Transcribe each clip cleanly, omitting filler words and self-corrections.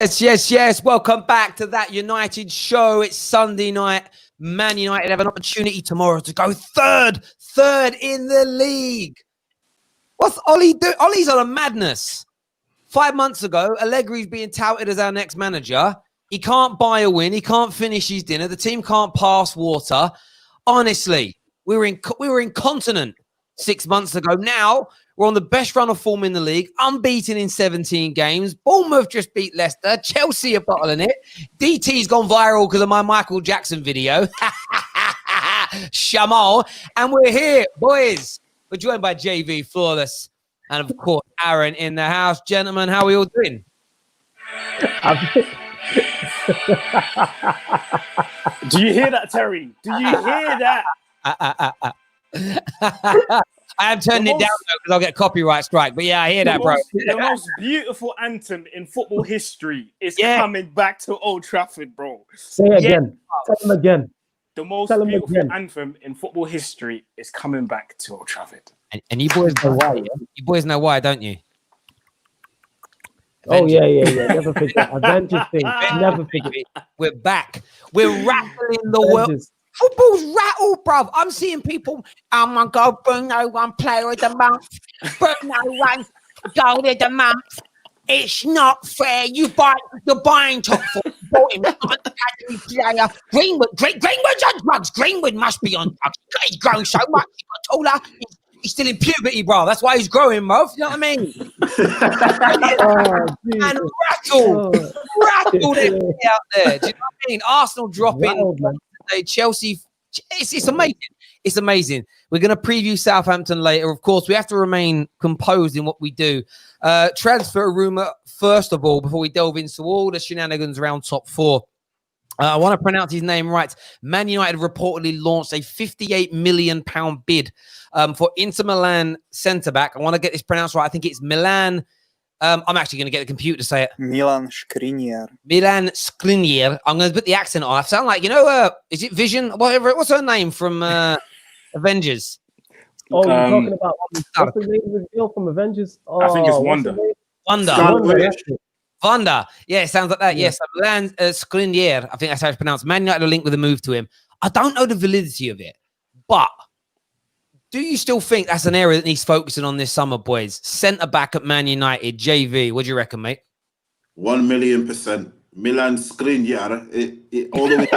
Yes. Welcome back to That United show. It's Sunday night. Man United have an opportunity tomorrow to go third in the league. What's Ollie do? Ollie's on a madness. 5 months ago, Allegri's being touted as our next manager. He can't buy a win. He can't finish his dinner. The team can't pass water. Honestly, we were incontinent 6 months ago. Now we're on the best run of form in the league, unbeaten in 17 games. Bournemouth just beat Leicester. Chelsea are bottling it. DT's gone viral because of my Michael Jackson video. Shamal. And we're here, boys. We're joined by JV Flawless and, of course, Aaron in the house. Gentlemen, how are we all doing? Do you hear that, Terry? Do you hear that? I am turning it down because I'll get copyright strike. But yeah, I hear that, bro. The most beautiful anthem in football history is coming back to Old Trafford, bro. Say it again. Tell them again. The most beautiful anthem in football history is coming back to Old Trafford. And you boys know why, yeah? You boys know why, don't you? Avengers. Oh, yeah. Never forget. Avengers thing. Never forget. We're back. We're rattling the world. Football's rattled, bruv. I'm seeing people, I'm going to go Bruno one player of the month. Bruno one goal of the month. It's not fair. You're buying top four. Academy player. Greenwood's on drugs. Greenwood must be on drugs. He's grown so much. He got taller. He's still in puberty, bro. That's why he's growing, bro. You know what I mean? And rattled everybody out there. Do you know what I mean? Arsenal dropping. Chelsea. It's amazing. It's amazing. We're going to preview Southampton later. Of course, we have to remain composed in what we do. Transfer rumour, first of all, before we delve into all the shenanigans around top four. I want to pronounce his name right. Man United reportedly launched a £58 million bid for Inter Milan centre-back. I want to get this pronounced right. I think it's Milan. I'm actually going to get the computer to say it. Milan Skriniar. I'm going to put the accent on. I sound like, is it Vision? Whatever. What's her name from Avengers? Oh, you're talking about what's the name of the girl from Avengers? Oh, I think it's Wanda. Wanda. Yeah, it sounds like that. Yes, Milan Skriniar. I think that's how it's pronounced. Man United are linked with a move to him. I don't know the validity of it, but do you still think that's an area that needs focusing on this summer, boys? Centre back at Man United, JV. What do you reckon, mate? 1,000,000%. Milan Skriniar. All the way.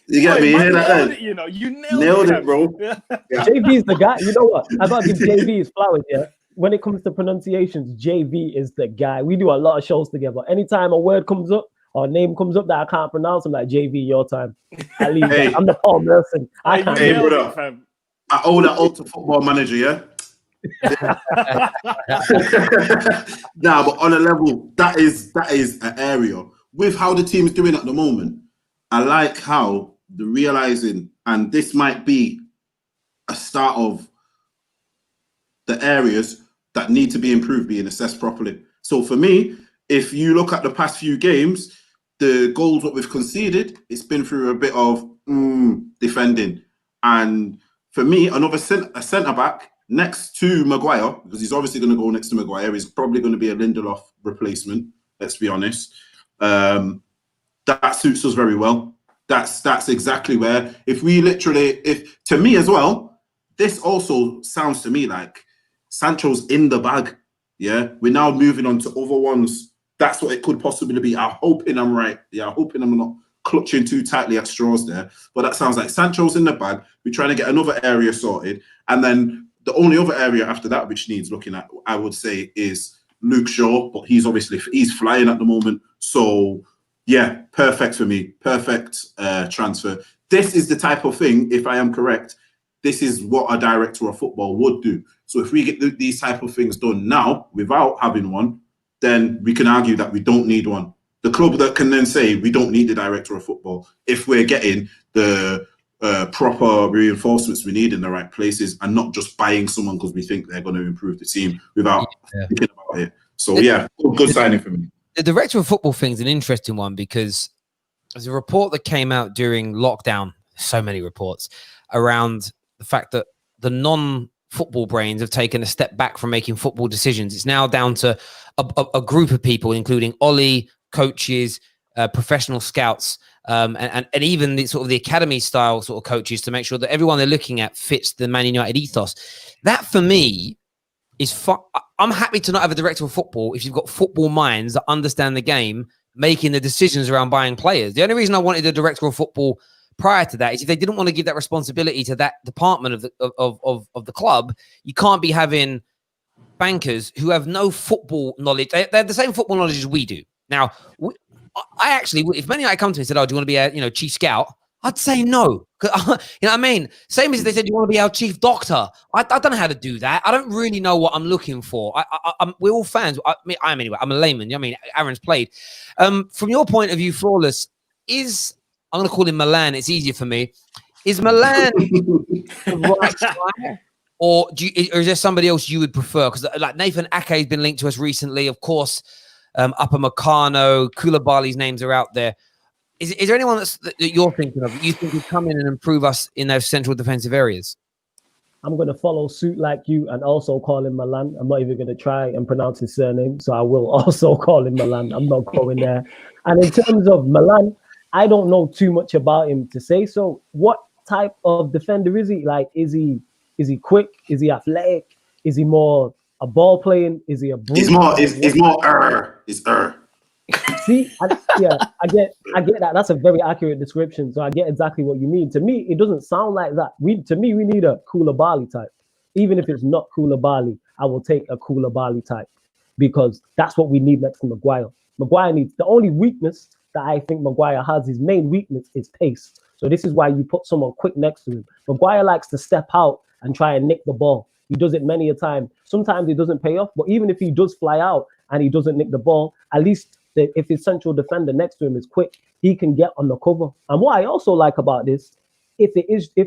You get me? You hear that? You nailed it, bro. Yeah. JV's the guy. You know what? I got to give JV his flowers, yeah? When it comes to pronunciations, JV is the guy. We do a lot of shows together. Anytime a word comes up or a name comes up that I can't pronounce, I'm like, JV, your time. At least I'm the Paul Nelson. I can't. Hey, brother. I owe that Ultra Football Manager, yeah? Nah, but on a level, that is an area. With how the team is doing at the moment, I like how the realizing, and this might be a start of the areas that need to be improved being assessed properly. So for me, if you look at the past few games, the goals that we've conceded, it's been through a bit of defending. And for me, a centre back next to Maguire, because he's obviously going to go next to Maguire, is probably going to be a Lindelof replacement. Let's be honest. That suits us very well. That's exactly where, if to me as well, this also sounds to me like Sancho's in the bag. Yeah, we're now moving on to other ones. That's what it could possibly be. I'm hoping I'm right. Yeah, I'm hoping I'm not clutching too tightly at straws there. But that sounds like Sancho's in the bag. We're trying to get another area sorted. And then the only other area after that which needs looking at, I would say, is Luke Shaw. But he's flying at the moment. So, yeah, perfect for me. Perfect transfer. This is the type of thing, if I am correct, this is what a director of football would do. So if we get these type of things done now without having one, then we can argue that we don't need one. The club that can then say we don't need the director of football if we're getting the proper reinforcements we need in the right places and not just buying someone because we think they're going to improve the team without thinking about it. So yeah, good signing for me. The director of football thing is an interesting one because there's a report that came out during lockdown, so many reports, around the fact that the football brains have taken a step back from making football decisions. It's now down to a group of people, including Ollie, coaches, professional scouts, and even the sort of the academy style sort of coaches to make sure that everyone they're looking at fits the Man United ethos. That for me is I'm happy to not have a director of football if you've got football minds that understand the game, making the decisions around buying players. The only reason I wanted a director of football prior to that is if they didn't want to give that responsibility to that department of the club, you can't be having bankers who have no football knowledge. They have the same football knowledge as we do. Now, I actually, if Man United come to me and said, "Oh, do you want to be a chief scout?" I'd say no. You know what I mean? Same as they said, "You want to be our chief doctor?" I don't know how to do that. I don't really know what I'm looking for. We're all fans. I'm anyway. I'm a layman. You know what I mean? Aaron's played. From your point of view, Flawless, I'm going to call him Milan. It's easier for me. Is Milan the right guy? Or is there somebody else you would prefer? Because like Nathan Ake has been linked to us recently. Of course, Upper Meccano, Koulibaly's names are out there. Is there anyone that you're thinking of? You think would come in and improve us in those central defensive areas? I'm going to follow suit like you and also call him Milan. I'm not even going to try and pronounce his surname, so I will also call him Milan. I'm not going there. And in terms of Milan, I don't know too much about him to say so. What type of defender is he? Like, is he quick? Is he athletic? Is he more a ball playing? Is he a brute? He's more See, I get that. That's a very accurate description. So I get exactly what you mean. To me, it doesn't sound like that. We need a Koulibaly type. Even if it's not Koulibaly, I will take a Koulibaly type because that's what we need next to Maguire. Maguire needs the only weakness that I think Maguire has. His main weakness is pace. So this is why you put someone quick next to him. Maguire likes to step out and try and nick the ball. He does it many a time. Sometimes it doesn't pay off, but even if he does fly out and he doesn't nick the ball, at least if his central defender next to him is quick, he can get on the cover. And what I also like about this, if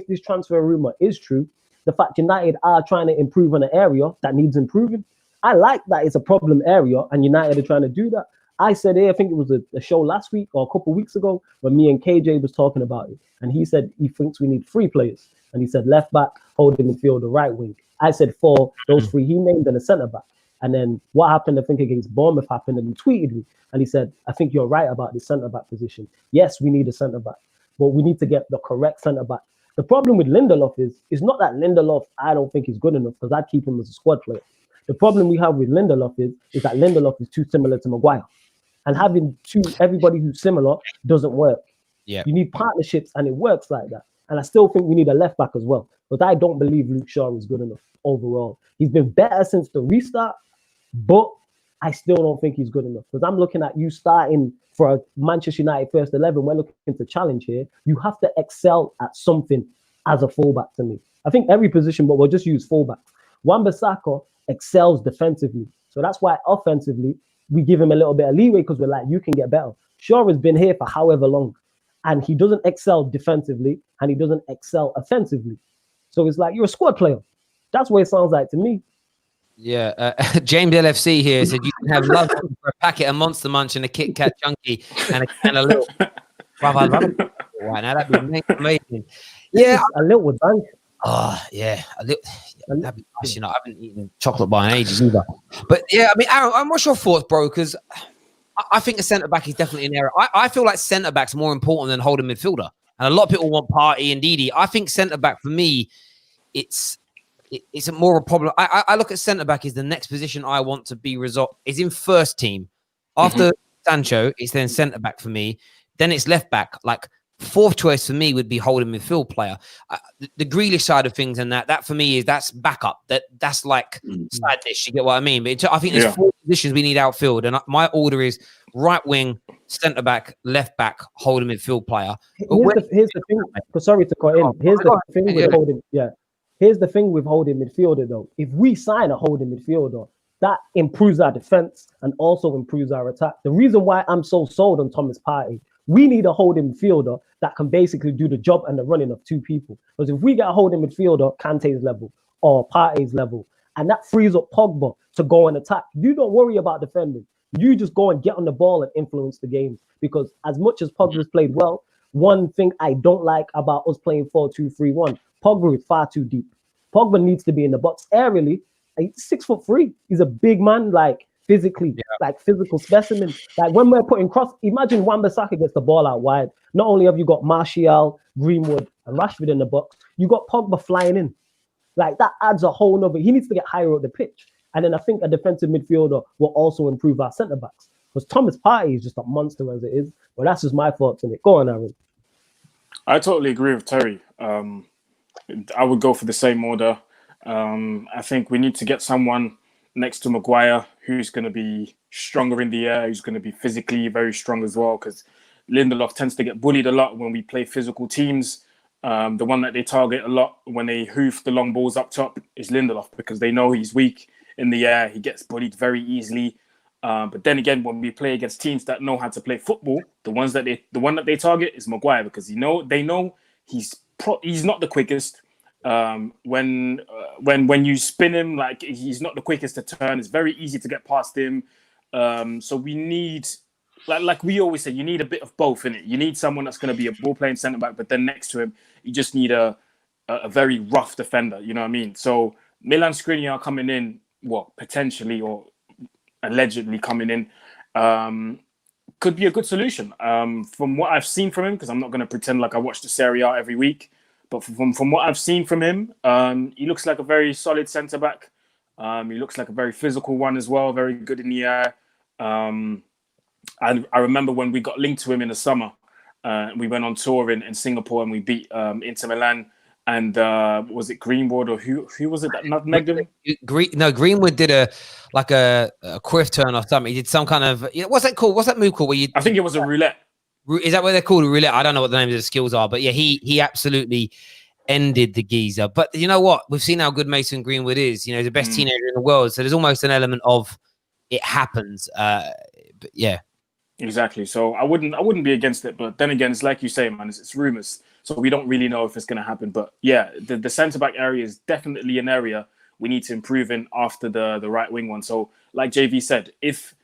this transfer rumor is true, the fact United are trying to improve on an area that needs improving, I like that it's a problem area and United are trying to do that. I said, I think it was a show last week or a couple of weeks ago when me and KJ was talking about it. And he said he thinks we need 3 players. And he said left back, holding midfield, right wing. I said 4, those 3 he named, and a centre back. And then what happened, I think, against Bournemouth happened, and he tweeted me. And he said, I think you're right about the centre back position. Yes, we need a centre back, but we need to get the correct centre back. The problem with Lindelof is not that Lindelof, I don't think he's good enough because I'd keep him as a squad player. The problem we have with Lindelof is that Lindelof is too similar to Maguire. And having everybody who's similar doesn't work. Yeah. You need partnerships, and it works like that. And I still think we need a left back as well. But I don't believe Luke Shaw is good enough overall. He's been better since the restart, but I still don't think he's good enough. Because I'm looking at you starting for a Manchester United first 11. We're looking to challenge here. You have to excel at something as a fullback to me. I think every position, but we'll just use fullback. Wan-Bissaka excels defensively. So that's why offensively, we give him a little bit of leeway because we're like, you can get better. Shaw has been here for however long, and he doesn't excel defensively, and he doesn't excel offensively. So it's like, you're a squad player. That's what it sounds like to me. Yeah, James LFC here said you can have love for a packet of Monster Munch and a Kit Kat Chunky and a little. Right now, that'd be amazing. Yeah, a little bank. Oh yeah, that'd be nice. You know, I haven't eaten chocolate bar in ages either. But yeah, I mean, Aaron, what's your thoughts, bro? Because I think a centre back is definitely an error. I feel like centre back's more important than holding midfielder, and a lot of people want Partey and Didi. I think centre back for me, it's a more a problem. I look at centre back as the next position I want to be resolved. Is in first team after Sancho. It's then centre back for me. Then it's left back. Like fourth choice for me would be holding midfield player. The Grealish side of things and that for me that's backup. That's like side dish. You get what I mean? But I think there's 4 positions we need outfield, and my order is right wing, centre back, left back, holding midfield player. Here's the thing. Sorry to cut in. Here's the thing with holding. Yeah. Here's the thing with holding midfielder though. If we sign a holding midfielder, that improves our defense and also improves our attack. The reason why I'm so sold on Thomas Partey, we need a holding midfielder that can basically do the job and the running of 2 people. Because if we get a holding midfielder, Kante's level or Partey's level, and that frees up Pogba to go and attack, you don't worry about defending. You just go and get on the ball and influence the game. Because as much as Pogba's played well, one thing I don't like about us playing 4-2-3-1, Pogba is far too deep. Pogba needs to be in the box aerially. He's 6'3". He's a big man, like physically, like physical specimen. Like when we're putting cross, imagine Wan-Bissaka gets the ball out wide. Not only have you got Martial, Greenwood, and Rashford in the box, you got Pogba flying in. Like that adds a whole nother. He needs to get higher up the pitch. And then I think a defensive midfielder will also improve our centre backs. Because Thomas Partey is just a monster as it is. But that's just my thoughts on it. Go on, Aaron. I totally agree with Terry. I would go for the same order. I think we need to get someone next to Maguire who's going to be stronger in the air, who's going to be physically very strong as well, because Lindelof tends to get bullied a lot when we play physical teams. The one that they target a lot when they hoof the long balls up top is Lindelof, because they know he's weak in the air. He gets bullied very easily. But then again, when we play against teams that know how to play football, the one that they target is Maguire, because they know he's not the quickest. When you spin him, like he's not the quickest to turn. It's very easy to get past him. So we need, like we always say, you need a bit of both in it. You need someone that's going to be a ball playing centre back, but then next to him, you just need a very rough defender. You know what I mean? So Milan Skriniar coming in, potentially or allegedly coming in, could be a good solution. From what I've seen from him, because I'm not going to pretend like I watch the Serie A every week, but from what I've seen from him, he looks like a very solid centre back. He looks like a very physical one as well, very good in the air. And I remember when we got linked to him in the summer, we went on tour in Singapore and we beat Inter Milan. And was it Greenwood or who was it that nutmegged him? Greenwood did a quiff turn or something. He did some kind of, what's that called? What's that move called? I think it was a roulette. Is that what they're called? A roulette? I don't know what the name of the skills are, but yeah, he absolutely ended the geezer. But you know what? We've seen how good Mason Greenwood is. The best teenager in the world. So there's almost an element of it happens. But yeah. Exactly. So I wouldn't be against it, but then again, it's like you say, man, it's rumors, so we don't really know if it's going to happen. But yeah, the centre back area is definitely an area we need to improve in after the right wing one. So like JV said, if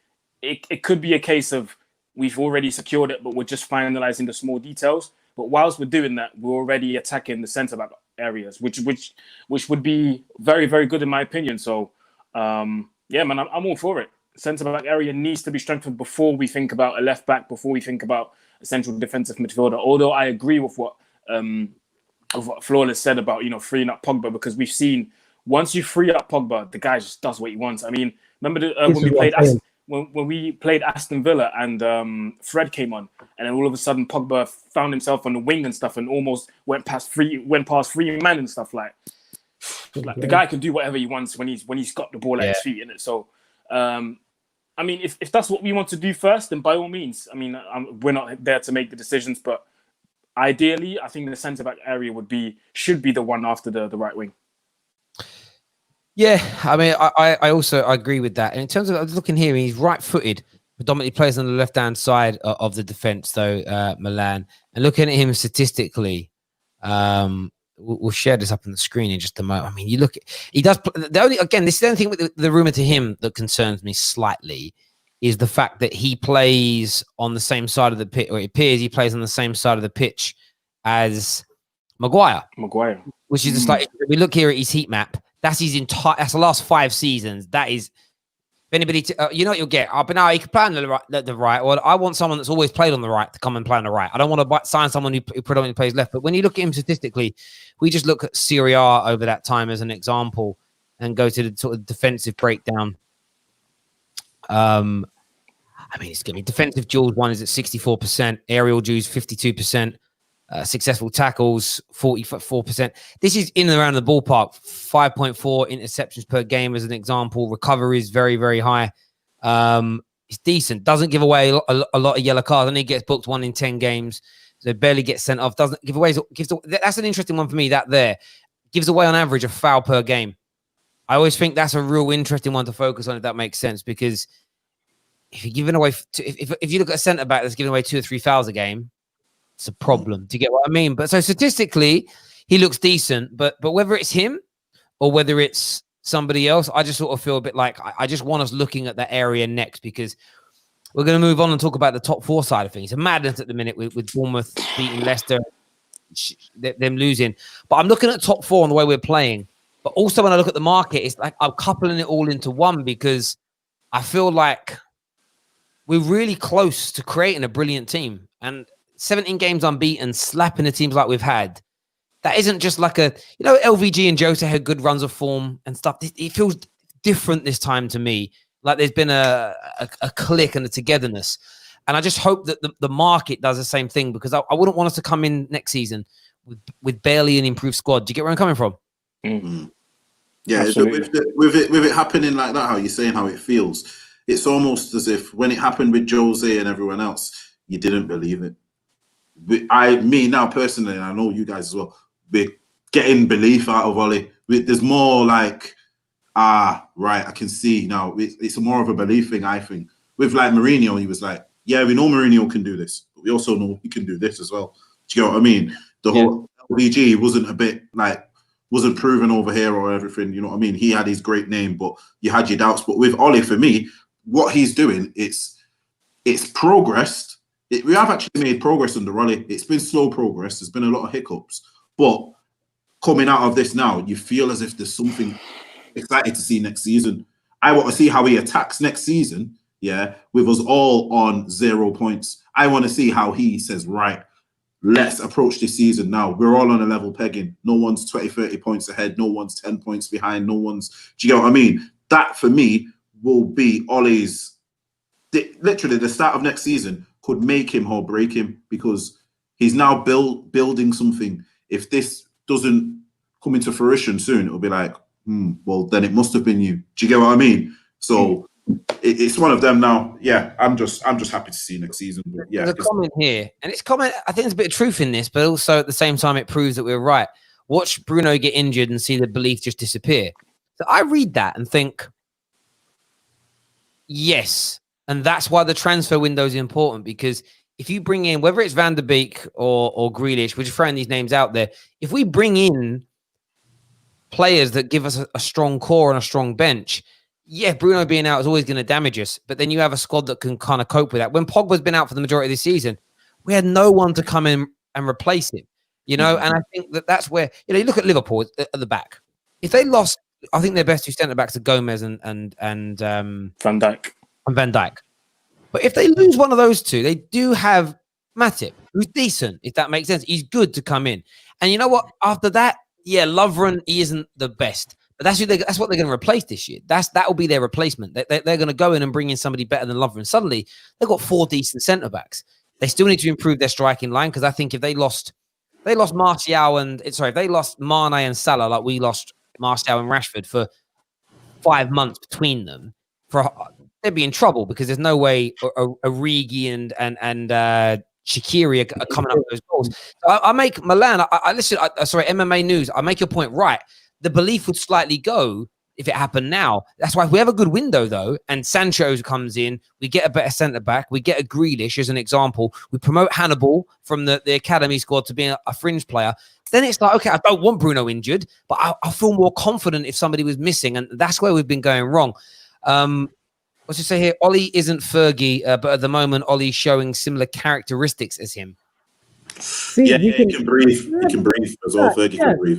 it could be a case of we've already secured it, but we're just finalising the small details. But whilst we're doing that, we're already attacking the centre back areas, which would be very, very good in my opinion. So yeah, man, I'm all for it. Centre-back area needs to be strengthened before we think about a left-back, before we think about a central defensive midfielder. Although I agree with what Flawless said about, freeing up Pogba, because we've seen once you free up Pogba, the guy just does what he wants. I mean, remember when we played Aston Villa and Fred came on, and then all of a sudden Pogba found himself on the wing and stuff and almost went past three men and stuff like the guy can do whatever he wants when he's got the ball at his feet in it. So I mean, if that's what we want to do first, then by all means. I mean, we're not there to make the decisions, but ideally, I think the centre-back area should be the one after the right wing. Yeah, I mean, I also agree with that. And in terms of, I was looking here, he's right-footed, predominantly plays on the left-hand side of the defence, though, Milan. And looking at him statistically, we'll share this up on the screen in just a moment. I mean, you look at, he does this is the only thing with the rumor to him that concerns me slightly is the fact that he plays on the same side of the pitch, or it appears he plays on the same side of the pitch as Maguire, which is just like, if we look here at his heat map, that's the last 5 seasons. That is, if anybody, you know what you'll get. But now he can play on the right. Well, I want someone that's always played on the right to come and play on the right. I don't want to sign someone who predominantly plays left. But when you look at him statistically, we just look at Serie A over that time as an example and go to the sort of defensive breakdown. I mean, it's going to be defensive duels. One is at 64%, aerial duels 52%, successful tackles 44%. This is in and around the ballpark. 5.4 interceptions per game as an example. Recovery is very, very high. It's decent. Doesn't give away a lot of yellow cards. Only gets booked 1 in 10 games. So barely gets sent off. Doesn't give away. That's an interesting one for me. That there gives away on average a foul per game. I always think that's a real interesting one to focus on, if that makes sense, because if you're giving away, if you look at a centre back that's giving away 2 or 3 fouls a game, it's a problem. Do you get what I mean? But so statistically, he looks decent. But whether it's him or whether it's somebody else, I just sort of feel a bit like I just want us looking at that area next, because we're going to move on and talk about the top 4 side of things. It's a madness at the minute with Bournemouth beating Leicester, them losing. But I'm looking at top 4 and the way we're playing. But also when I look at the market, it's like I'm coupling it all into one because I feel like we're really close to creating a brilliant team. And 17 games unbeaten, slapping the teams like we've had. That isn't just like LVG and Jota had good runs of form and stuff. It feels different this time to me. Like there's been a click and a togetherness. And I just hope that the market does the same thing because I wouldn't want us to come in next season with barely an improved squad. Do you get where I'm coming from? Mm-hmm. Yeah, with it happening like that, how you're saying how it feels, it's almost as if when it happened with Jose and everyone else, you didn't believe it. Me now personally, and I know you guys as well, we're getting belief out of Ollie. There's more like, right, I can see now. It's more of a belief thing, I think. With like Mourinho, he was like, yeah, we know Mourinho can do this, but we also know he can do this as well. Do you know what I mean? The whole LVG wasn't proven over here or everything. You know what I mean? He had his great name, but you had your doubts. But with Ollie, for me, what he's doing, it's progressed. We have actually made progress under Ollie. It's been slow progress. There's been a lot of hiccups. But coming out of this now, you feel as if there's something excited to see next season. I want to see how he attacks next season, with us all on 0 points. I want to see how he says, right, let's approach this season now. We're all on a level pegging. No one's 20, 30 points ahead. No one's 10 points behind. Do you get what I mean? That, for me, will be Ollie's... Literally, the start of next season could make him or break him because he's now building something. If this doesn't come into fruition soon, it'll be like, well, then it must have been you. Do you get what I mean? So it's one of them now. Yeah, I'm just happy to see next season. But yeah, there's a comment here, and it's comment. I think there's a bit of truth in this, but also at the same time, it proves that we're right. Watch Bruno get injured and see the belief just disappear. So I read that and think, yes. And that's why the transfer window is important because if you bring in, whether it's Van der Beek or Grealish, we're just throwing these names out there. If we bring in players that give us a strong core and a strong bench, Bruno being out is always going to damage us. But then you have a squad that can kind of cope with that. When Pogba's been out for the majority of the season, we had no one to come in and replace him, And I think that's where, you look at Liverpool at the back. If they lost, I think their best two centre-backs are Gomez and Van Dijk. And Van Dijk. But if they lose one of those two, they do have Matip, who's decent, if that makes sense. He's good to come in. And you know what? After that, Lovren, he isn't the best. But that's what they're going to replace this year. That will be their replacement. They're going to go in and bring in somebody better than Lovren. Suddenly, they've got 4 decent centre-backs. They still need to improve their striking line because I think if they lost Martial if they lost Mane and Salah like we lost Martial and Rashford for 5 months between them, they'd be in trouble because there's no way Origi and Shaqiri are coming up with those goals. So I make Milan. I listen. MMA News. I make your point right. The belief would slightly go if it happened now. That's why if we have a good window though, and Sancho comes in, we get a better centre back. We get a Grealish as an example. We promote Hannibal from the academy squad to being a fringe player. Then it's like, okay, I don't want Bruno injured, but I feel more confident if somebody was missing, and that's where we've been going wrong. What's it say here? Ollie isn't Fergie, but at the moment, Ollie's showing similar characteristics as him. See, he can breathe. He can breathe as well. Fergie can breathe.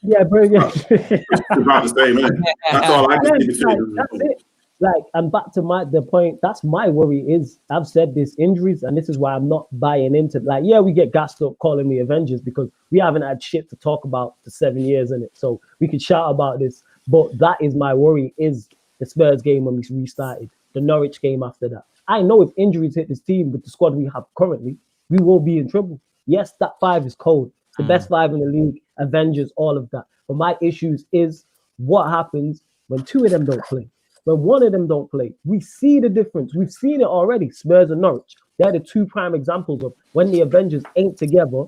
Yeah, bro. Yeah. It's about the same, isn't it? That's all I can see. That's it. And back to the point. That's my worry. Is I've said this injuries, and this is why I'm not buying into. We get gassed up calling me Avengers because we haven't had shit to talk about for 7 years in it. So we could shout about this, but that is my worry. Is the Spurs game when we restarted, the Norwich game after that. I know if injuries hit this team with the squad we have currently, we will be in trouble. Yes, that 5 is cold. It's the best 5 in the league, Avengers, all of that. But my issues is what happens when 2 of them don't play. When 1 of them don't play, we see the difference. We've seen it already, Spurs and Norwich. They're the 2 prime examples of when the Avengers ain't together,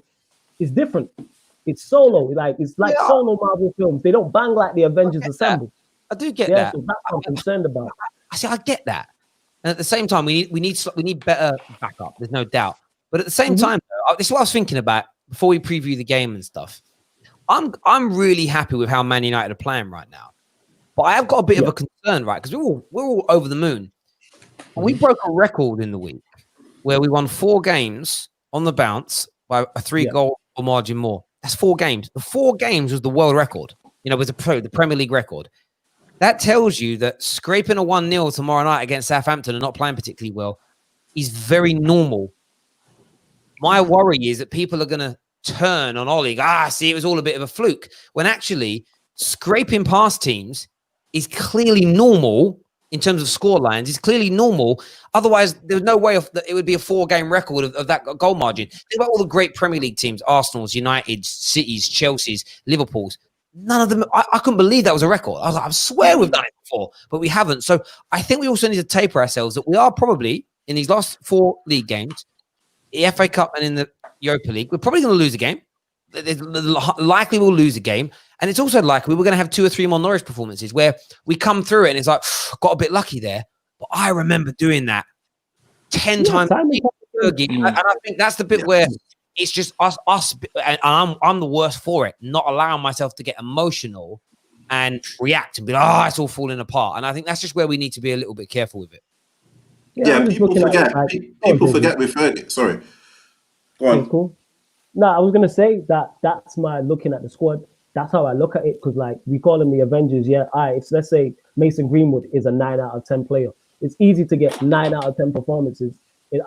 it's different. It's solo. It's like solo Marvel films. They don't bang like the Avengers assemble. I do get that. So that's what I'm concerned about. I get that. And at the same time, we need better backup. There's no doubt. But at the same time, this is what I was thinking about before we preview the game and stuff. I'm really happy with how Man United are playing right now. But I have got a bit of a concern, right? Because we're all over the moon. And we broke a record in the week where we won 4 games on the bounce by a 3-goal margin more. That's 4 games. The 4 games was the world record. with the Premier League record. That tells you that scraping a 1-0 tomorrow night against Southampton and not playing particularly well is very normal. My worry is that people are going to turn on Ollie. See, it was all a bit of a fluke. When actually scraping past teams is clearly normal in terms of score lines. It's clearly normal. Otherwise, there's no way it would be a 4-game record of that goal margin. Think about all the great Premier League teams, Arsenal's, United's, City's, Chelsea's, Liverpool's. None of them, I couldn't believe that was a record. I was like, I swear we've done it before, but we haven't. So I think we also need to taper ourselves that we are probably, in these last 4 league games, the FA Cup and in the Europa League, we're probably going to lose a game. Likely we'll lose a game. And it's also likely we're going to have 2 or 3 more Norwich performances where we come through it and it's like, got a bit lucky there. But I remember doing that 10 times. And I think that's the bit where it's just us, and I'm the worst for it, not allowing myself to get emotional and react and be like, it's all falling apart. And I think that's just where we need to be a little bit careful with it. Yeah, people forget. People forget with Fergie. Sorry. Go on. Cool. No, I was going to say that's my looking at the squad. That's how I look at it, because like we call them the Avengers. Yeah, let's say Mason Greenwood is a 9 out of 10 player. It's easy to get 9 out of 10 performances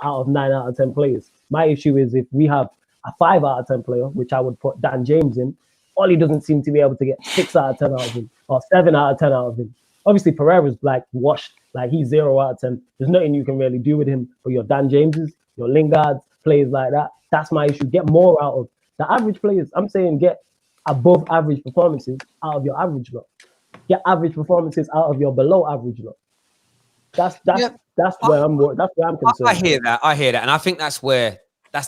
out of 9 out of 10 players. My issue is if we have a 5 out of 10 player, which I would put Dan James in, Ollie doesn't seem to be able to get 6 out of 10 out of him or 7 out of 10 out of him. Obviously, Pereira's like washed, like he's 0 out of 10. There's nothing you can really do with him. But your Dan Jameses, your Lingards, players like that, that's my issue. Get more out of the average players. I'm saying get above average performances out of your average lot. Get average performances out of your below average lot. That's where I'm concerned. I hear that, and I think that's the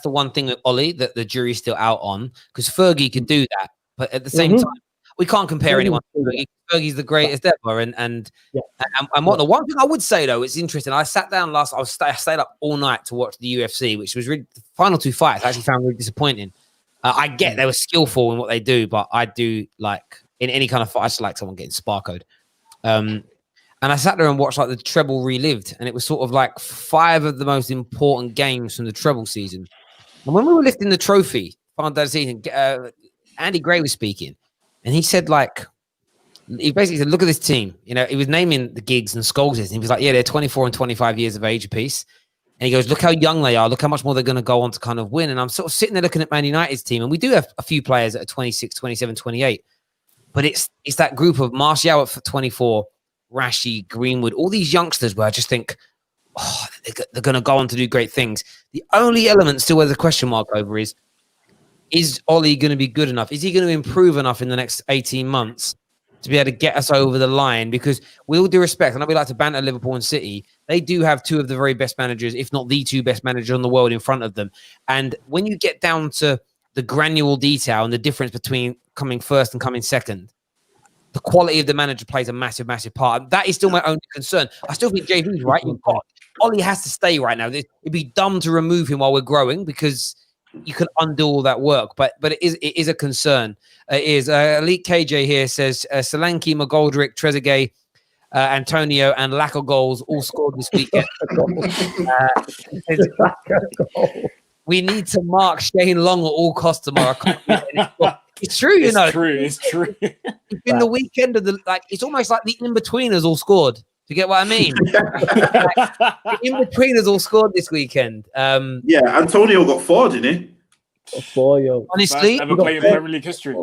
one thing with Ollie that the jury's still out on, because Fergie could do that, but at the same time, we can't compare anyone to Fergie. Fergie's the greatest ever, and what the one thing I would say though, it's interesting. I sat down I stayed up all night to watch the UFC, which was really the final 2 fights. I actually found really disappointing. I get they were skillful in what they do, but I do like in any kind of fight, I just like someone getting sparkoed. And I sat there and watched like the treble relived, and it was sort of like 5 of the most important games from the treble season. And when we were lifting the trophy, final day of the season, Andy Gray was speaking, and he said he basically said, look at this team. He was naming the Giggs and Scholes, and he was like, yeah, they're 24 and 25 years of age apiece. And he goes, look how young they are. Look how much more they're going to go on to kind of win. And I'm sort of sitting there looking at Man United's team, and we do have a few players that are 26, 27, 28. But it's that group of Martial at 24, Rashi, Greenwood, all these youngsters where I just think, they're going to go on to do great things. The only element still where the question mark over is Ollie going to be good enough? Is he going to improve enough in the next 18 months to be able to get us over the line? Because with all due respect, and I know we like to banter Liverpool and City, they do have 2 of the very best managers, if not the 2 best managers in the world in front of them. And when you get down to the granular detail and the difference between coming first and coming second, the quality of the manager plays a massive, massive part. That is still my only concern. I still think JV's right. Ollie has to stay right now. It'd be dumb to remove him while we're growing, because you can undo all that work. But it is a concern. It is. Elite KJ here says Solanke, McGoldrick, Trezeguet, Antonio, and lack of goals all scored this weekend. We need to mark Shane Long at all costs tomorrow. It's true, It's true. It's been the weekend of it's almost like the in-betweeners all scored. Do you get what I mean? The in-betweeners all scored this weekend. Yeah, Antonio got 4, didn't he? 4, yo. Honestly, ever played in Premier League history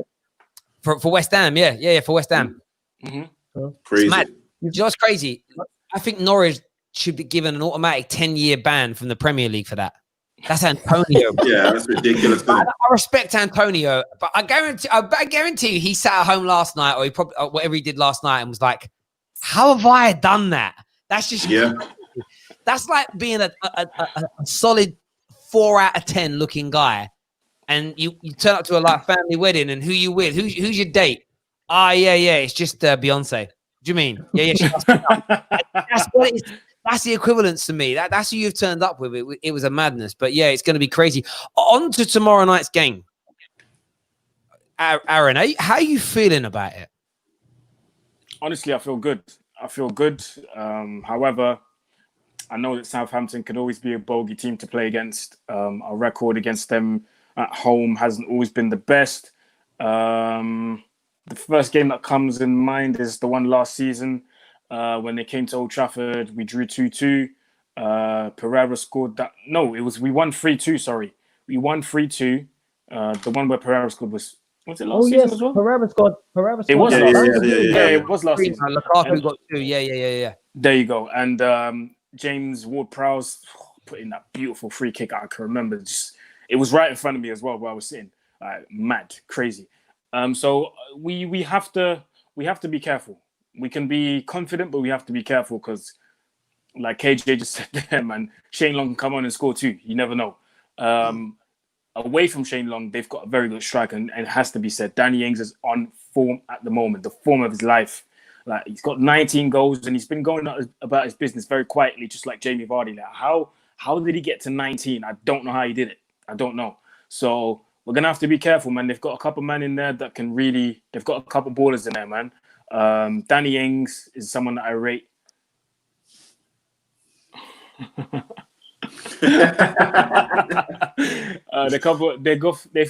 for West Ham, yeah, for West Ham. Mm-hmm. Crazy. Mad. You know what's crazy? I think Norwich should be given an automatic 10-year ban from the Premier League for that. That's Antonio. Yeah, that's ridiculous. I respect Antonio, but I guarantee you, he sat at home last night, or he probably whatever he did last night, and was like, "How have I done that?" That's just That's like being a solid 4 out of 10 looking guy, and you turn up to a family wedding, and who you with? Who's your date? It's just Beyonce. What do you mean? Yeah. That's what it is. That's the equivalence to me. That's who you've turned up with. It was a madness. But yeah, it's going to be crazy. On to tomorrow night's game. Aaron, how are you feeling about it? Honestly, I feel good. However, I know that Southampton can always be a bogey team to play against. Our record against them at home hasn't always been the best. The the first game that comes in mind is the one last season when they came to Old Trafford. We drew 2-2. Pereira scored that. No, we won 3-2. Sorry, we won 3-2. The one where Pereira scored was it last season as well? Pereira scored. It was last last season. season. Yeah, it was last season. Lukaku got 2. Yeah. There you go. And James Ward-Prowse put in that beautiful free kick. I can remember. It was right in front of me as well where I was sitting. Mad, crazy. So we have to be careful. We can be confident, but we have to be careful because, like KJ just said there, man, Shane Long can come on and score 2. You never know. Away from Shane Long, they've got a very good striker, and it has to be said, Danny Ings is on form at the moment, the form of his life. Like, he's got 19 goals, and he's been going about his business very quietly, just like Jamie Vardy. Like, how did he get to 19? I don't know how he did it. I don't know. So we're gonna have to be careful, man. They've got a couple men in there that can really. They've got a couple ballers in there, man. Danny Ings is someone that I rate. They've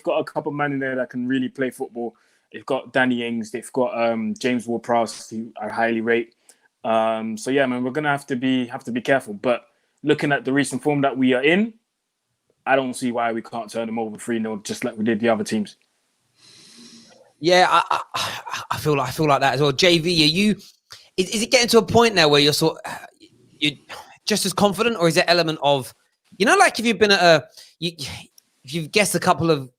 got a couple men in there that can really play football. They've got Danny Ings. They've got James Ward-Prowse, who I highly rate. So yeah, man, we're gonna have to be careful. But looking at the recent form that we are in, I don't see why we can't turn them over 3-0 just like we did the other teams. Yeah, I feel like that as well. JV, is it getting to a point now where you're just as confident, or is there element of, like if you've been at you've guessed a couple of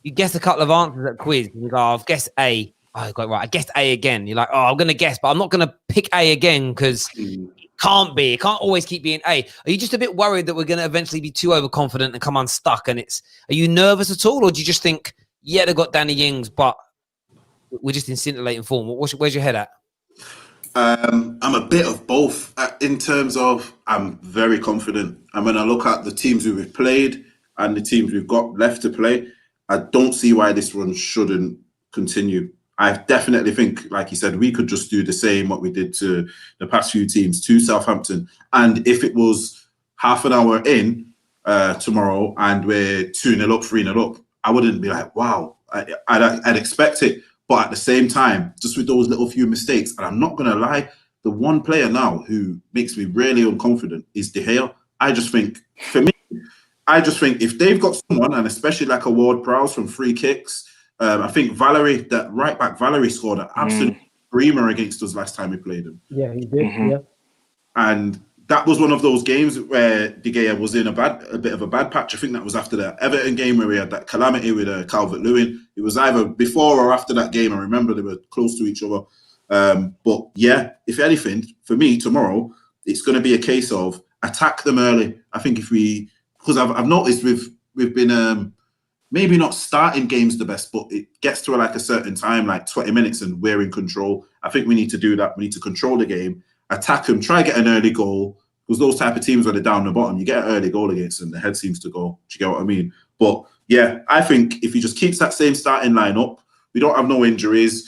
answers at quiz, and you go, I've guessed A. Oh, I got it right. I guessed A again. You're like, oh, I'm gonna guess, but I'm not gonna pick A again because it can't always keep being A. Are you just a bit worried that we're gonna eventually be too overconfident and come unstuck? And are you nervous at all, or do you just think, yeah, they've got Danny Ings, but we're just in scintillating form? Where's your head at? I'm a bit of both in terms of I'm very confident. And when I look at the teams who we've played and the teams we've got left to play, I don't see why this run shouldn't continue. I definitely think, like you said, we could just do the same what we did to the past few teams, to Southampton. And if it was half an hour in tomorrow and we're 2-0 up, 3-0 up, I wouldn't be like, wow, I'd expect it. But at the same time, just with those little few mistakes, and I'm not going to lie, the one player now who makes me really unconfident is De Gea. I just think if they've got someone, and especially like a Ward-Prowse from free kicks, I think Valerie, that right back Valerie scored an absolute screamer against us last time we played him. Yeah, he did. Yeah, and that was one of those games where De Gea was in a bit of a bad patch. I think that was after the Everton game where we had that calamity with Calvert-Lewin. It was either before or after that game. I remember they were close to each other. But yeah, if anything, for me tomorrow, it's going to be a case of attack them early. I think because I've noticed we've been maybe not starting games the best, but it gets to a certain time, like 20 minutes, and we're in control. I think we need to do that. We need to control the game, attack them, try get an early goal. Because those type of teams where they're down the bottom, you get an early goal against them, the head seems to go. Do you get what I mean? But yeah, I think if he just keeps that same starting lineup, we don't have no injuries.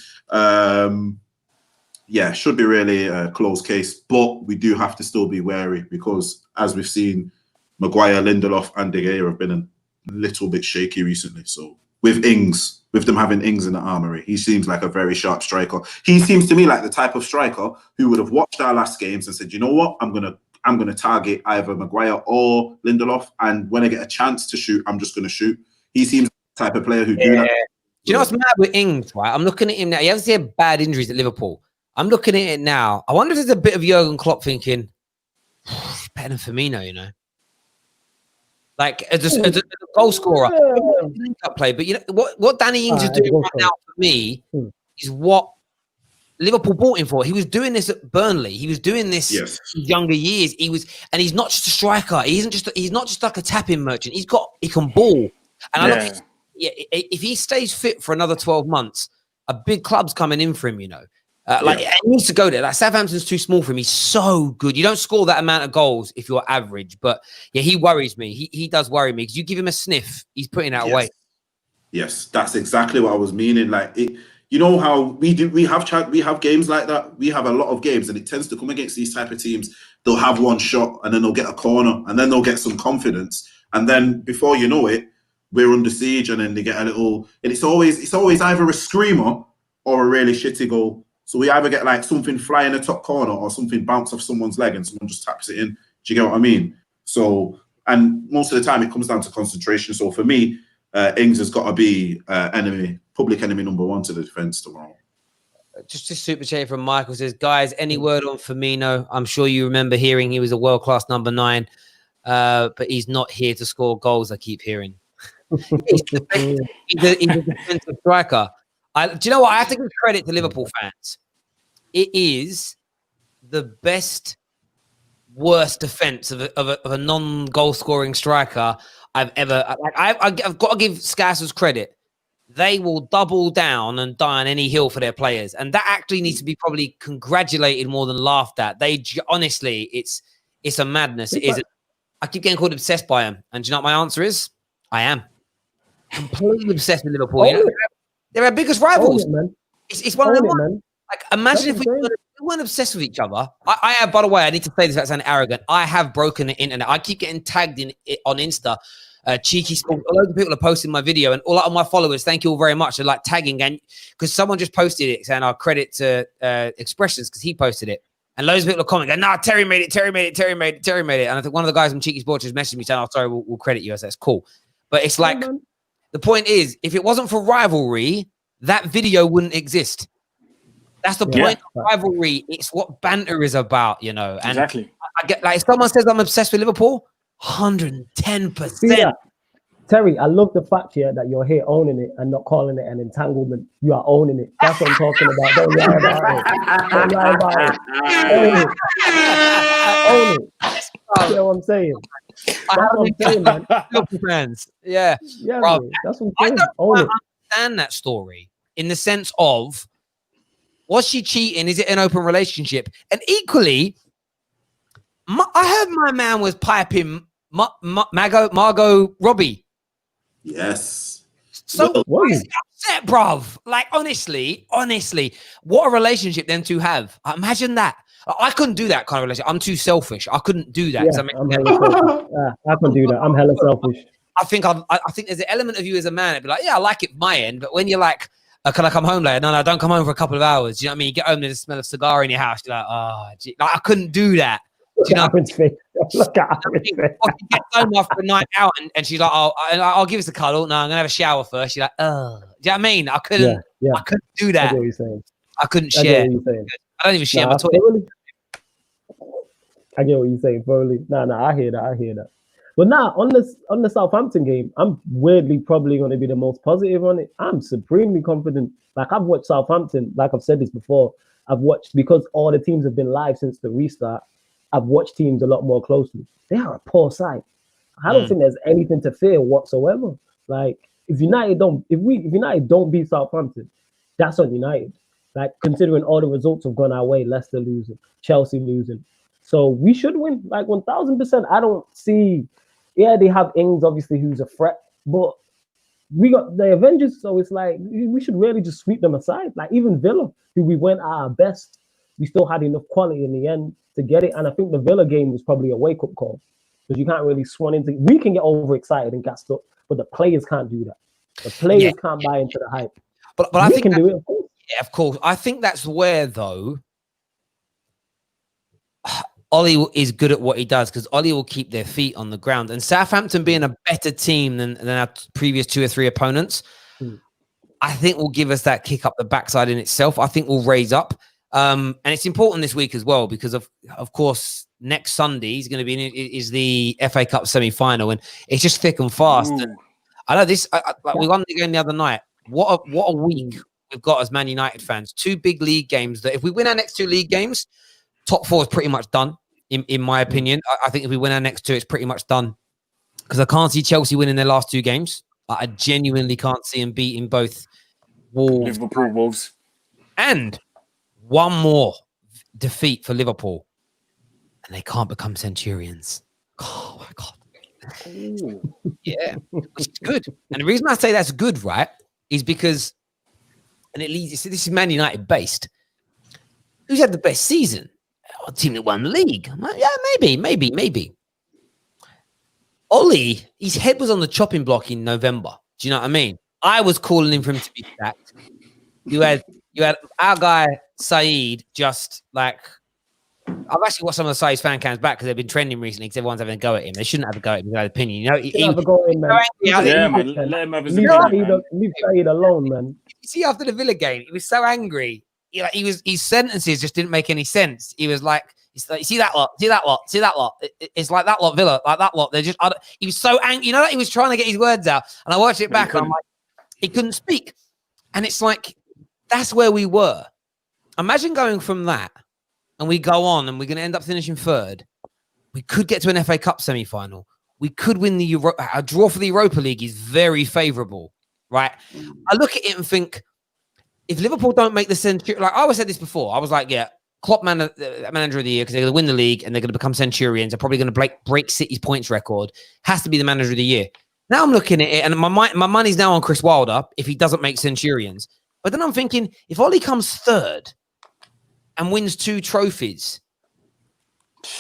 Should be really a close case. But we do have to still be wary because, as we've seen, Maguire, Lindelof, and De Gea have been a little bit shaky recently. So with them having Ings in the armoury, he seems like a very sharp striker. He seems to me like the type of striker who would have watched our last games and said, you know what, I'm gonna target either Maguire or Lindelof, and when I get a chance to shoot, I'm just gonna shoot. He seems the type of player who do that. Do you know what's mad with Ings, right? I'm looking at him now. He hasn't had bad injuries at Liverpool. I'm looking at it now. I wonder if there's a bit of Jurgen Klopp thinking, it's better than Firmino, Like as a goal scorer, play. But you know what Danny Ings is doing right now for me is what Liverpool bought him for. He was doing this at Burnley. He was doing this in younger years. And he's not just a striker. He's not just like a tapping merchant. He can ball. And if he stays fit for another 12 months, a big club's coming in for him, He needs to go there. Like Southampton's too small for him. He's so good. You don't score that amount of goals if you're average. But yeah, he worries me. He does worry me because you give him a sniff, he's putting that away. Yes, that's exactly what I was meaning. Like it. You know how we do? We have games like that. We have a lot of games, and it tends to come against these type of teams. They'll have one shot, and then they'll get a corner, and then they'll get some confidence, and then before you know it, we're under siege, and then they get a little. And it's always either a screamer or a really shitty goal. So we either get like something fly in the top corner or something bounce off someone's leg and someone just taps it in. Do you get what I mean? So, and most of the time it comes down to concentration. So for me, Ings has got to be public enemy number one to the defence tomorrow. Just a super chat from Michael says, guys, any word on Firmino? I'm sure you remember hearing he was a world-class number 9, but he's not here to score goals, I keep hearing. He's a defensive striker. Do you know what? I have to give credit to Liverpool fans. It is the worst defense of a non-goal scoring striker I've ever. I've got to give Scassers credit. They will double down and die on any hill for their players, and that actually needs to be probably congratulated more than laughed at. Honestly, it's a madness. It is. I keep getting called obsessed by him, and do you know what my answer is? I am completely obsessed with Liverpool. You know? They're our biggest rivals. It's one of them. Like, imagine if we weren't obsessed with each other. I have, by the way, I need to say this without sounding arrogant. I have broken the internet. I keep getting tagged in it on Insta. Cheeky sports. A lot of people are posting my video, and all of my followers, thank you all very much. They're like tagging, and because someone just posted it saying, "I'll credit to Expressions because he posted it." And loads of people are commenting, "Nah, Terry made it. And I think one of the guys from Cheeky Sports just messaged me saying, "Oh, sorry, we'll credit you." I said, "That's cool." But it's like, the point is, if it wasn't for rivalry, that video wouldn't exist. That's the point of rivalry. It's what banter is about, you know. And exactly. I get, like, if someone says I'm obsessed with Liverpool, 110%. Terry, I love the fact here that you're here owning it and not calling it an entanglement. You are owning it. That's what I'm talking about. Don't lie about it. Don't lie about it. Own it. You know what I'm saying? That's what I'm saying, man. Fans. Yeah. Yeah, bro, man. That's what I'm saying. I Own don't it. understand that story in the sense of, was she cheating? Is it an open relationship? And equally, I heard my man was piping Margot Robbie. Yes. So why is he upset, bruv? Like, honestly, what a relationship them two have. Imagine that. I couldn't do that kind of relationship. I'm too selfish. I couldn't do that. Yeah, I'm hella selfish. I couldn't do that. I'm hella selfish. I think there's an element of you as a man that'd be like, yeah, I like it my end. But when you're like, can I come home later? No, don't come home for a couple of hours. Do you know what I mean? You get home, there's a smell of cigar in your house. You're like, oh, gee. Like, I couldn't do that. Look at Aaron's face. Look at Aaron's face. She gets home after a night out and she's like, I'll give us a cuddle. No, I'm gonna have a shower first. She's like, oh, do you know what I mean? I couldn't do that. I get what you're saying. I couldn't share. I don't even share my toilet. I get what you're saying, thoroughly. Nah, I hear that. But now on the Southampton game, I'm weirdly probably going to be the most positive on it. I'm supremely confident. Like, I've watched Southampton, like I've said this before. I've watched, because all the teams have been live since the restart. I've watched teams a lot more closely. They are a poor side. I don't think there's anything to fear whatsoever. Like, if United don't beat Southampton, that's on United. Like, considering all the results have gone our way, Leicester losing, Chelsea losing. So we should win, like 1,000%. I don't see, they have Ings, obviously, who's a threat, but we got the Avengers, so it's like we should really just sweep them aside. Like, even Villa, who we went at our best, we still had enough quality in the end to get it. And I think the Villa game was probably a wake-up call, because you can't really swan into. We can get overexcited and get stuck, but the players can't do that. The players can't buy into the hype. But I think can do it, of course. Yeah, of course. I think that's where, though, Ollie is good at what he does, because Ollie will keep their feet on the ground. And Southampton being a better team than our previous 2 or 3 opponents, I think will give us that kick up the backside in itself. I think we'll raise up. And it's important this week as well, because of course, next Sunday is going to is the FA Cup semi-final, and it's just thick and fast. And I know this. We won the game the other night. What a week we've got as Man United fans. 2 big league games that if we win our next 2 league games, top 4 is pretty much done. In my opinion, I think if we win our next 2, it's pretty much done. Because I can't see Chelsea winning their last 2 games. I genuinely can't see them beating both Wolves. And one more defeat for Liverpool, and they can't become Centurions. Oh my God. Yeah, which is good. And the reason I say that's good, right, is because, and it leads. This is Man United based. Who's had the best season? A team that won the league. Yeah, maybe. Ollie, his head was on the chopping block in November. Do you know what I mean? I was calling him for him to be sacked. You had You had our guy Saeed just like. I've actually watched some of the Saeed's fan cams back because they've been trending recently because everyone's having a go at him. They shouldn't have a go at him. He's got an opinion. You know, Have a go in, man. Yeah, man. Let him have his Leave opinion, Saeed alone, man. You see, after the Villa game, he was so angry. His sentences just didn't make any sense. He was like, see that lot, see that lot, see that lot. It's like that lot, Villa, like that lot. They're just. He was so angry. You know, he was trying to get his words out, and I watched it back, and I'm like, he couldn't speak. And it's like, that's where we were. Imagine going from that, and we go on, and we're going to end up finishing third. We could get to an FA Cup semi-final. We could win the a draw for the Europa League is very favourable, right? I look at it and think, if Liverpool don't make the Centurion, like I always said this before, I was like, yeah, Klopp manager of the year because they're going to win the league and they're going to become Centurions. They're probably going to break City's points record. Has to be the manager of the year. Now I'm looking at it and my money's now on Chris Wilder if he doesn't make Centurions. But then I'm thinking, if Ollie comes third and wins 2 trophies,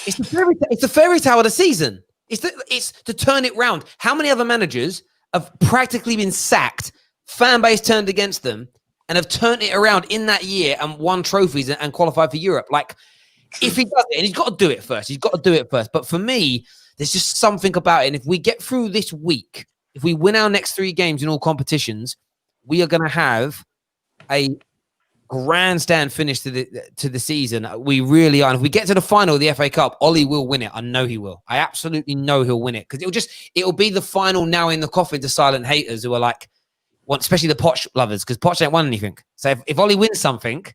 it's the fairy tale of the season. It's to turn it round. How many other managers have practically been sacked, fan base turned against them, and have turned it around in that year and won trophies and qualified for Europe? Like, if he does it, and he's got to do it first. But for me, there's just something about it. And if we get through this week, if we win our next 3 games in all competitions, we are going to have a grandstand finish to the season. We really are. And if we get to the final of the FA Cup, Ollie will win it. I know he will. I absolutely know he'll win it because it'll be the final now in the coffin to silent haters who are like, well, especially the Poch lovers, because Poch ain't won anything. So if Ollie wins something,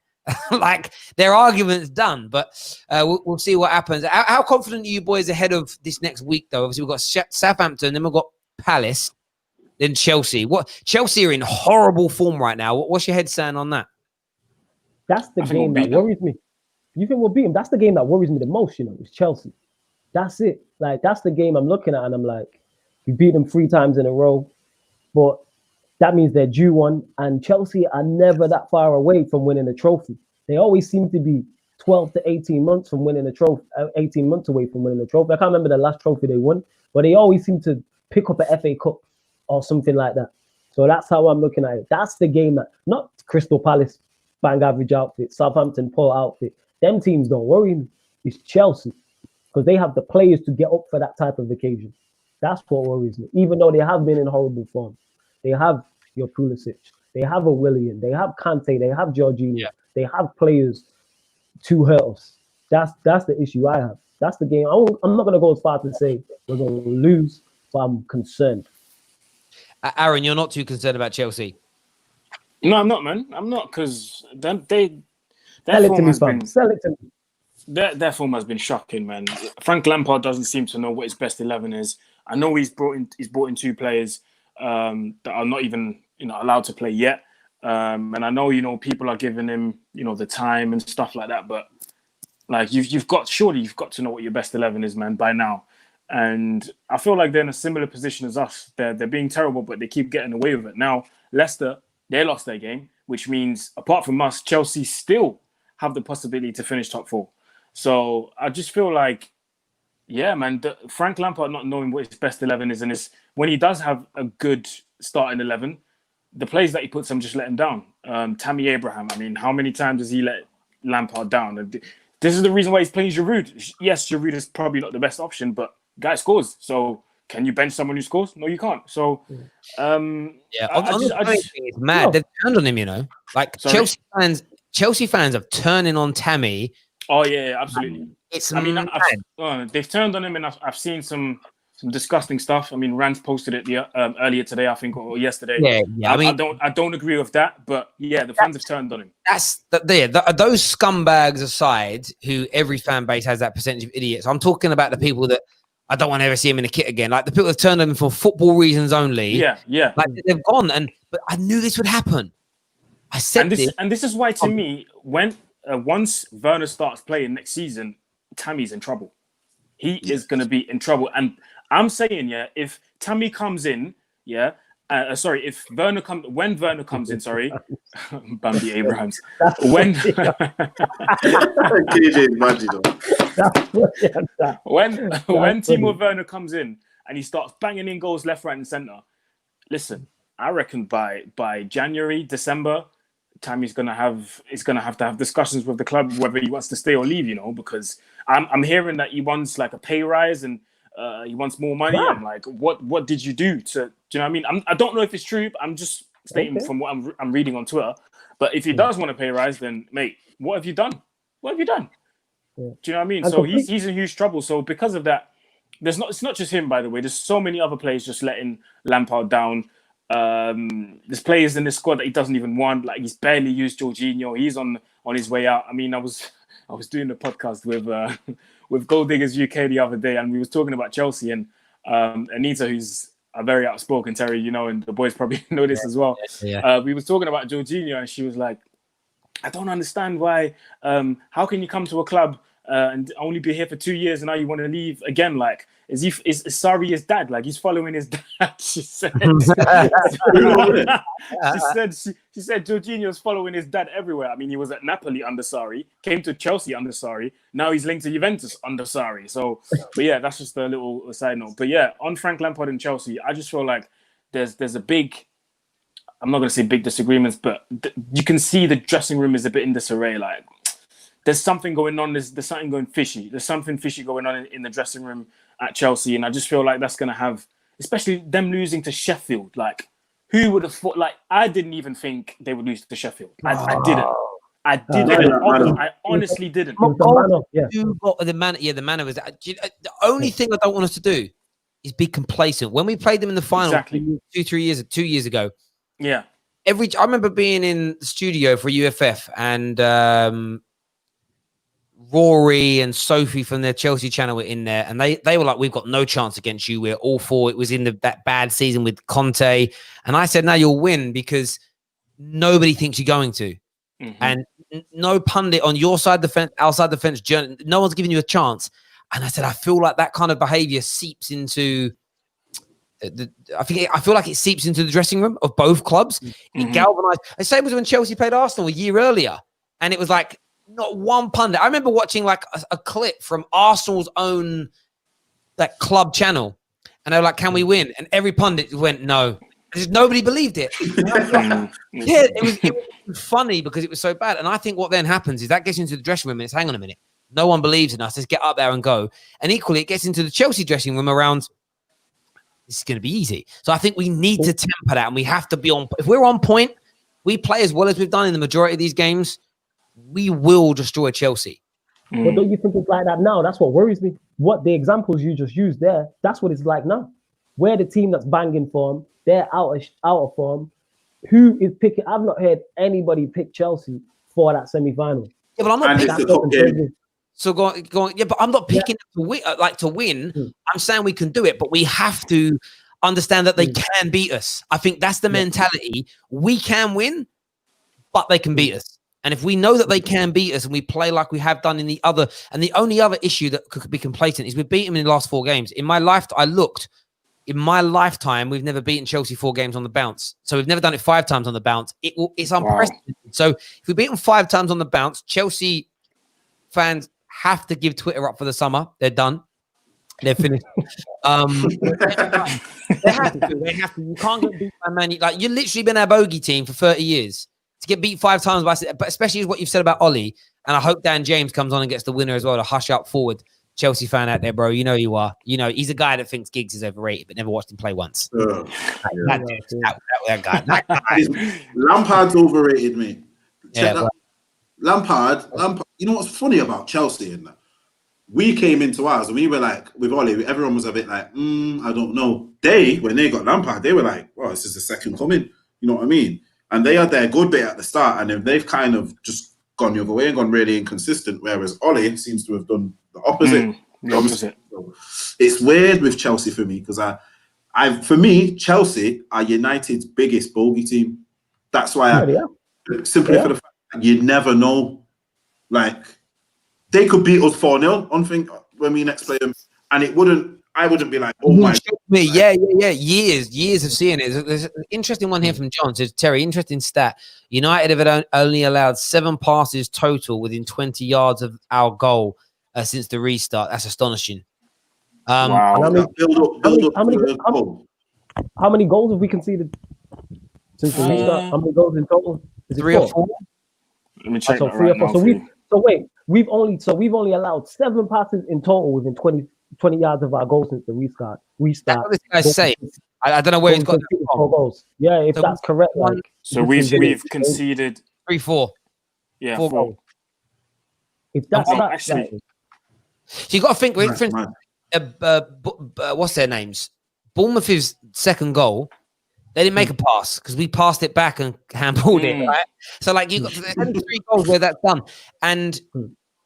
like their argument's done. But we'll see what happens. How confident are you boys ahead of this next week, though? Obviously, we've got Southampton, then we've got Palace, then Chelsea. Chelsea are in horrible form right now. What's your head saying on that? That's the game that worries me. You think we'll beat them? That's the game that worries me the most, is Chelsea. That's it. Like, that's the game I'm looking at, and I'm like, we beat them 3 times in a row, but that means they're due one, and Chelsea are never that far away from winning a trophy. They always seem to be 12 to 18 months from winning a trophy, 18 months away from winning a trophy. I can't remember the last trophy they won, but they always seem to pick up an FA Cup or something like that. So that's how I'm looking at it. That's the game that, not Crystal Palace, bang average outfit, Southampton, poor outfit. Them teams don't worry me. It's Chelsea, because they have the players to get up for that type of occasion. That's what worries me, even though they have been in horrible form. They have your Pulisic, they have a Willian, they have Kante, they have Jorginho, they have players to hurt us. That's the issue I have. That's the game. I'm not going to go as far to say we're going to lose, but I'm concerned. Aaron, you're not too concerned about Chelsea? No, I'm not, man. I'm not, because their form has been shocking, man. Frank Lampard doesn't seem to know what his best 11 is. I know he's brought in 2 players that are not even allowed to play yet, and I know people are giving him the time and stuff like that. But like you've got to know what your best 11 is, man, by now. And I feel like they're in a similar position as us. They're being terrible, but they keep getting away with it. Now Leicester, they lost their game, which means apart from us, Chelsea still have the possibility to finish top 4. So I just feel like, yeah, man, Frank Lampard not knowing what his best 11 is, and when he does have a good starting 11, the players that he puts them just let him down. Tammy Abraham, I mean, how many times does he let Lampard down? This is the reason why he's playing Giroud. Yes, Giroud is probably not the best option, but guy scores. So can you bench someone who scores? No, you can't. So, it's mad. No. They've turned on him, Like Chelsea fans are turning on Tammy. Oh yeah, absolutely. Mad. They've turned on him, and I've seen some disgusting stuff. I mean, Rand posted it earlier today, I think, or yesterday. Yeah. I don't agree with that, but yeah, the fans have turned on him. Those scumbags aside, who every fan base has that percentage of idiots. I'm talking about the people that I don't want to ever see him in a kit again. Like the people that turned on him for football reasons only. Yeah. Like they've gone, but I knew this would happen. I said this, and this is why, to me, when once Werner starts playing next season, Tammy's in trouble. He is going to be in trouble, and I'm saying, if Tammy comes in, if Werner comes in, Bambi Abrahams, when Timo Werner comes in and he starts banging in goals left, right, and center, listen, I reckon by January, December, time he's gonna have to have discussions with the club whether he wants to stay or leave. Because I'm hearing that he wants like a pay rise and he wants more money. Wow. I'm like, what did you do to? Do you know what I mean? I don't know if it's true. But I'm just stating from what I'm reading on Twitter. But if he does want a pay rise, then mate, what have you done? What have you done? Yeah. Do you know what I mean? And So he's in huge trouble. So because of that, it's not just him, by the way. There's so many other players just letting Lampard down. There's players in this squad that he doesn't even want. Like he's barely used Jorginho. He's on his way out. I mean, I was doing a podcast with Gold Diggers UK the other day, and we was talking about Chelsea and Anita, who's a very outspoken Terry, and the boys probably know this as well. Yeah. We was talking about Jorginho, and she was like, I don't understand why. How can you come to a club and only be here for 2 years and now you want to leave again? Like, is Sarri his dad? Like, he's following his dad. She said. She said Jorginho's following his dad everywhere. I mean, he was at Napoli under Sarri, came to Chelsea under Sarri. Now he's linked to Juventus under Sarri. So, but yeah, that's just a little side note. But yeah, on Frank Lampard and Chelsea, I just feel like there's a big. I'm not going to say big disagreements, but you can see the dressing room is a bit in disarray. Like, there's something going on. There's something going fishy. There's something fishy going on in the dressing room at Chelsea. And I just feel like that's going to have, especially them losing to Sheffield. Like, who would have thought? Like, I didn't even think they would lose to Sheffield. I didn't. I honestly didn't. The manner was that. The only thing I don't want us to do is be complacent. When we played them in the final 2 years ago. Yeah. I remember being in the studio for UFF and Rory and Sophie from their Chelsea channel were in there, and they were like, we've got no chance against you. We're awful. It was in that bad season with Conte. And I said, no, you'll win because nobody thinks you're going to. Mm-hmm. And no pundit on your side of the fence, outside the fence, no one's giving you a chance. And I said, I feel like that kind of behavior seeps into I feel like it seeps into the dressing room of both clubs. Mm-hmm. It galvanized. The same as when Chelsea played Arsenal a year earlier, and it was like not one pundit. I remember watching like a clip from Arsenal's own club channel, and they were like, "Can we win?" And every pundit went, "No." Just nobody believed it. Yeah, it was funny because it was so bad. And I think what then happens is that gets into the dressing room and it's, hang on a minute, no one believes in us. Let's get up there and go. And equally, it gets into the Chelsea dressing room around. This is going to be easy. So I think we need to temper that, and we have to be on. If we're on point, we play as well as we've done in the majority of these games, we will destroy Chelsea. But don't you think it's like that now? That's what worries me. What the examples you just used there, that's what it's like now. We're the team that's banging form. They're out of form. Who is picking? I've not heard anybody pick Chelsea for that semi-final. Yeah, but I'm not picking. So go on. Yeah, but I'm not picking to win. I'm saying we can do it, but we have to understand that they can beat us. I think that's the mentality. We can win, but they can beat us. And if we know that they can beat us and we play like we have done in the other, and the only other issue that could be complacent is we've beaten them in the last 4 games. In my lifetime, we've never beaten Chelsea 4 games on the bounce. So we've never done it 5 times on the bounce. It's unprecedented. Wow. So if we beat them 5 times on the bounce, Chelsea fans have to give Twitter up for the summer. They're done. They're finished. They have to. You can't get beat by Man. Like, you've literally been our bogey team for 30 years. To get beat 5 times, but especially what you've said about Ollie, and I hope Dan James comes on and gets the winner as well to hush up forward. Chelsea fan out there, bro. You know you are. You know, he's a guy that thinks Giggs is overrated, but never watched him play once. That guy. Lampard's overrated, mate. Yeah, Lampard. You know what's funny about Chelsea in that? We came into ours and we were like, with Ollie, everyone was a bit like, I don't know. When they got Lampard, they were like, well, this is the second coming. You know what I mean? And they had their good bit at the start, and they've kind of just gone the other way and gone really inconsistent, whereas Ollie seems to have done the opposite. So it's weird with Chelsea for me, because for me, Chelsea are United's biggest bogey team. That's why simply for the fact that you never know. Like, they could beat us 4-0 on when we next play them, and I wouldn't be like, oh my God. Yeah. Years of seeing it. There's an interesting one here from John. Says, Terry, interesting stat. United have only allowed 7 passes total within 20 yards of our goal since the restart. That's astonishing. Wow. How many goals have we conceded since the restart? How many goals in total? Is it 3 or 4. Let me check So that 3 or right 4. now. So For you. we've only allowed 7 passes in total within 20 yards of our goal since the restart. That's what this guy's But saying. I don't know where he's got that conceded from. 4 goals. Yeah, if So that's correct, one- So this is we've really conceded 3, 4. 4. goals. If that's No, that, actually, So you got to think. For Right, instance, right. what's their names? Bournemouth's second goal. They didn't make a pass because we passed it back and handballed it, right? So like you got there's only 3 goals where that's done. And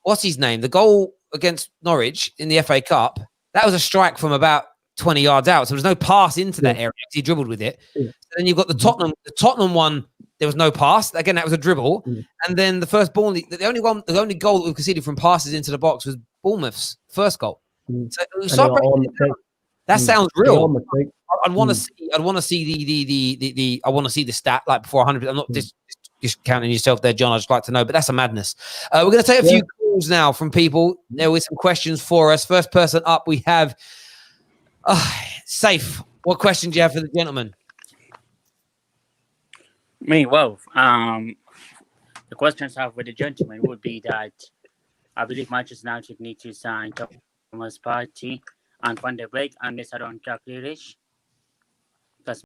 what's his name? The goal against Norwich in the FA Cup, that was a strike from about 20 yards out. So there was no pass into that area because he dribbled with it. Yeah. So then you've got the Tottenham one, there was no pass. Again, that was a dribble. And then the first ball, the only goal that we conceded from passes into the box was Bournemouth's first goal. So that sounds real. I'd want to see. I'd want to see I want to see the stat like before 100. I'm not just counting yourself there, John. I just like to know, but that's a madness. We're going to take a few calls now from people. There were some questions for us. First person up, we have Safe. What question do you have for the gentleman? Me, well, the questions I have with the gentleman would be that I believe Manchester United need to sign Thomas Partey and Van der Beek and miss out on Jack Grealish. That's